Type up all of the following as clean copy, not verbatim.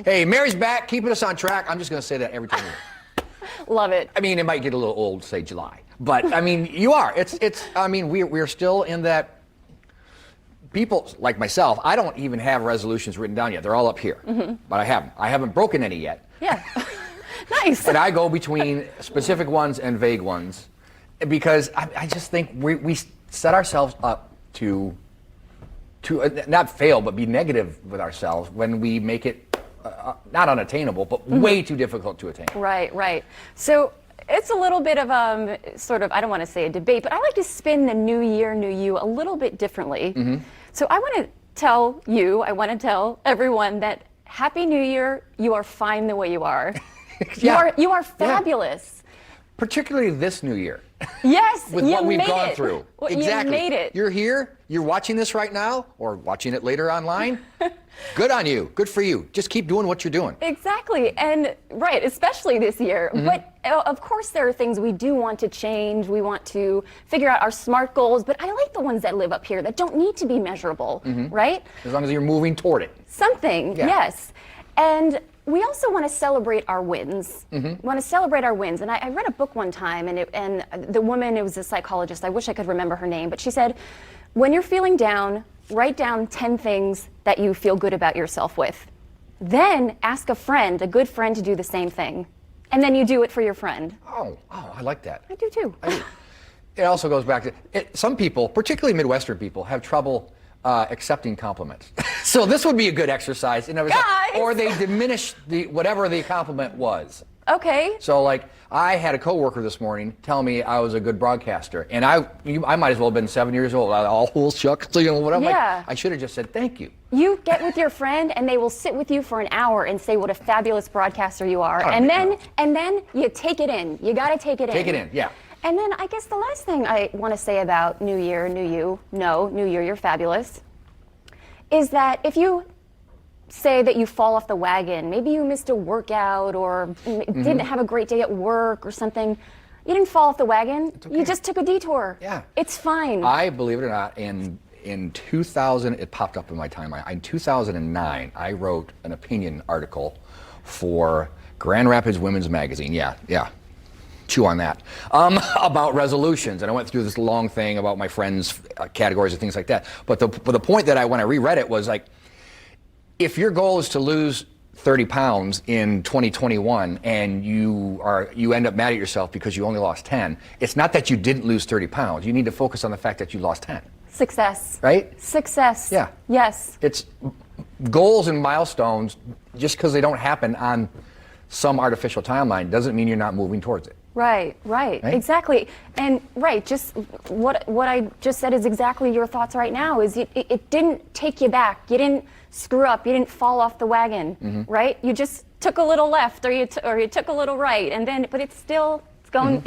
Hey, Mary's back, keeping us on track. I'm just going to say that every time. Love it. I mean, it might get a little old, say July, but I mean, you are. I mean, we're still in that. People like myself, I don't even have resolutions written down yet. They're all up here, but I haven't broken any yet. Yeah. Nice. And I go between specific ones and vague ones because I just think we set ourselves up to not fail, but be negative with ourselves when we make it not unattainable, but way too difficult to attain. Right, right. So it's a little bit of sort of, I don't want to say a debate, but I like to spin the new year, new you a little bit differently. So I want to tell everyone that Happy New Year, you are fine the way you are. Yeah. You are fabulous. Particularly this new year. Yes, with you what we've made gone it. through. Well, Exactly. You made it. You're here, you're watching this right now, or watching it later online. Good on you. Good for you. Just keep doing what you're doing. Exactly. And right, especially this year. But of course there are things we do want to change. We want to figure out our SMART goals, but I like the ones that live up here that don't need to be measurable, right? As long as you're moving toward it. Something, Yeah. yes. And we also want to celebrate our wins. We want to celebrate our wins. And I read a book one time, and the woman, it was a psychologist, I wish I could remember her name, but she said, when you're feeling down, write down 10 things that you feel good about yourself with. Then ask a friend, a good friend, to do the same thing. And then you do it for your friend. Oh, I like that. I do too. It also goes back to some people, particularly Midwestern people, have trouble accepting compliments. So this would be a good exercise. Guys! Or they diminish whatever the compliment was. Okay. So like I had a coworker this morning tell me I was a good broadcaster, and I might as well have been 7 years old. All shucks, what I'm Yeah. like, I should have just said thank you. You get with your friend and they will sit with you for an hour and say what a fabulous broadcaster you are. Oh, And yeah. then you take it in. You got to take it in. Take it in, yeah. And then I guess the last thing I want to say about New Year, New You, no, New Year, you're fabulous, is that if you say that you fall off the wagon, maybe you missed a workout or didn't have a great day at work or something, you didn't fall off the wagon. Okay. You just took a detour. Yeah. It's fine. I, believe it or not, in 2000, it popped up in my timeline. In 2009, I wrote an opinion article for Grand Rapids Women's Magazine. Yeah. Chew on that. About resolutions, and I went through this long thing about my friends' categories and things like that. But the point that when I reread it was like, if your goal is to lose 30 pounds in 2021 and you end up mad at yourself because you only lost 10, it's not that you didn't lose 30 pounds. You need to focus on the fact that you lost 10. Success. Right? Success. Yeah. Yes. It's goals and milestones, just because they don't happen on some artificial timeline doesn't mean you're not moving towards it. Right, exactly. And just what I just said is exactly your thoughts right now, is it didn't take you back. You didn't screw up. You didn't fall off the wagon, right? You just took a little left or you took a little right, but it's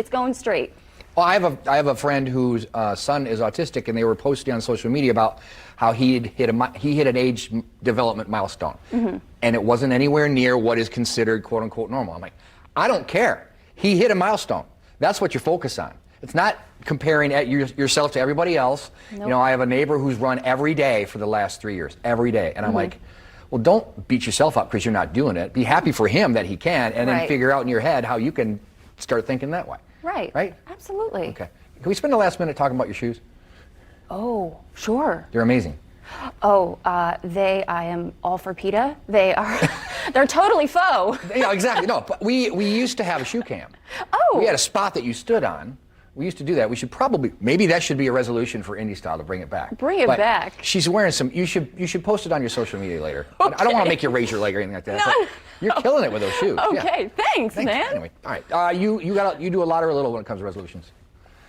going straight. Well, I have a friend whose son is autistic, and they were posting on social media about how he hit an age development milestone, and it wasn't anywhere near what is considered "quote unquote" normal. I'm like, I don't care. He hit a milestone. That's what you focus on. It's not comparing yourself to everybody else. Nope. I have a neighbor who's run every day for the last 3 years, every day, and I'm like, well, don't beat yourself up because you're not doing it. Be happy for him that he can, and then figure out in your head how you can start thinking that way. Right. Absolutely. Okay. Can we spend the last minute talking about your shoes? Oh, sure. They're amazing. Oh, I am all for PETA. They're totally faux. Yeah, exactly. No, but we used to have a shoe cam. Oh. We had a spot that you stood on. We used to do that. We should maybe that should be a resolution for Indie Style to bring it back. Bring it back. She's wearing some. You should post it on your social media later. Okay. I don't want to make you raise your leg or anything like that. No. But you're killing it with those shoes. Okay, Yeah. thanks, man. Anyway, all right. You do a lot or a little when it comes to resolutions.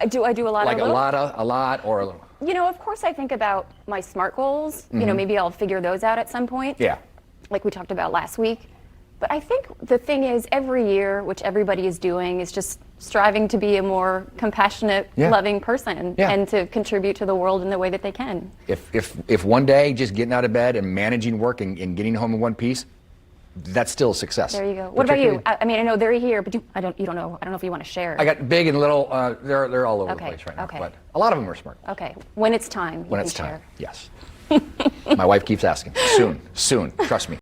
I do a lot Like of a lot or a little. Of course I think about my SMART goals. Maybe I'll figure those out at some point. Yeah. Like we talked about last week. But I think the thing is, every year, which everybody is doing, is just striving to be a more compassionate, loving person and to contribute to the world in the way that they can. If one day just getting out of bed and managing work and getting home in one piece, that's still a success. There you go. What about you? I mean, I know they're here, but you don't know if you want to share. I got big and little. They're all over the Okay, place right now. okay. But a lot of them are smart. Okay. When it's time, When you it's can time, share. yes. My wife keeps asking. Soon. Trust me.